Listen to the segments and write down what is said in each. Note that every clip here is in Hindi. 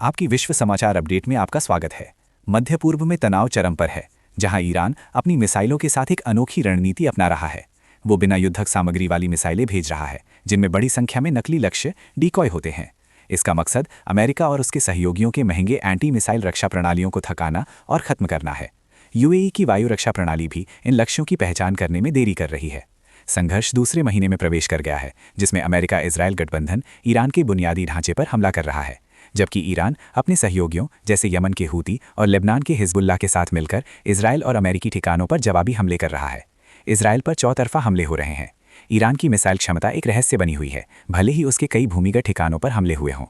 आपकी विश्व समाचार अपडेट में आपका स्वागत है। मध्य पूर्व में तनाव चरम पर है, जहां ईरान अपनी मिसाइलों के साथ एक अनोखी रणनीति अपना रहा है। वो बिना युद्धक सामग्री वाली मिसाइलें भेज रहा है, जिनमें बड़ी संख्या में नकली लक्ष्य डिकॉय होते हैं। इसका मकसद अमेरिका और उसके सहयोगियों के महंगे एंटी मिसाइल रक्षा प्रणालियों को थकाना और खत्म करना है। यूएई की वायु रक्षा प्रणाली भी इन लक्ष्यों की पहचान करने में देरी कर रही है। संघर्ष दूसरे महीने में प्रवेश कर गया है, जिसमें अमेरिका इजरायल गठबंधन ईरान के बुनियादी ढांचे पर हमला कर रहा है, जबकि ईरान अपने सहयोगियों जैसे यमन के हूती और लेबनान के हिजबुल्लाह के साथ मिलकर इजरायल और अमेरिकी ठिकानों पर जवाबी हमले कर रहा है। इजरायल पर चौतरफा हमले हो रहे हैं। ईरान की मिसाइल क्षमता एक रहस्य बनी हुई है, भले ही उसके कई भूमिगत ठिकानों पर हमले हुए हों।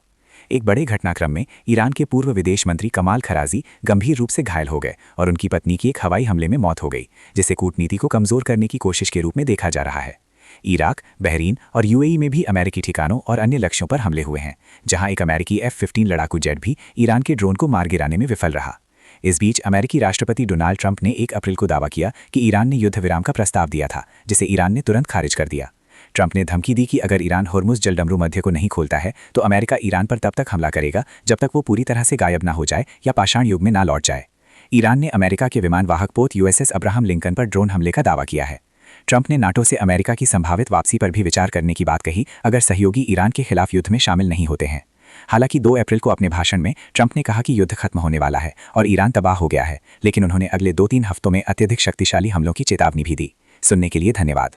एक बड़े घटनाक्रम में ईरान के पूर्व विदेश मंत्री कमाल खराजी गंभीर रूप से घायल हो गए और उनकी पत्नी की एक हवाई हमले में मौत हो गई, जिसे कूटनीति को कमजोर करने की कोशिश के रूप में देखा जा रहा है। इराक, बहरीन और यूएई में भी अमेरिकी ठिकानों और अन्य लक्ष्यों पर हमले हुए हैं, जहां एक अमेरिकी F-15 लड़ाकू जेट भी ईरान के ड्रोन को मार गिराने में विफल रहा। इस बीच अमेरिकी राष्ट्रपति डोनाल्ड ट्रंप ने 1 अप्रैल को दावा किया कि ईरान ने युद्ध विराम का प्रस्ताव दिया था, जिसे ईरान ने तुरंत खारिज कर दिया। ट्रंप ने धमकी दी कि अगर ईरान होर्मुज जलडमरू मध्य को नहीं खोलता है तो अमेरिका ईरान पर तब तक हमला करेगा जब तक वो पूरी तरह से गायब ना हो जाए या पाषाण युग में ना लौट जाए। ईरान ने अमेरिका के विमान वाहक पोत USS अब्राहम लिंकन पर ड्रोन हमले का दावा किया है। ट्रंप ने नाटो से अमेरिका की संभावित वापसी पर भी विचार करने की बात कही, अगर सहयोगी ईरान के खिलाफ युद्ध में शामिल नहीं होते हैं। हालांकि 2 अप्रैल को अपने भाषण में ट्रंप ने कहा कि युद्ध खत्म होने वाला है और ईरान तबाह हो गया है, लेकिन उन्होंने अगले 2-3 हफ्तों में अत्यधिक शक्तिशाली हमलों की चेतावनी भी दी। सुनने के लिए धन्यवाद।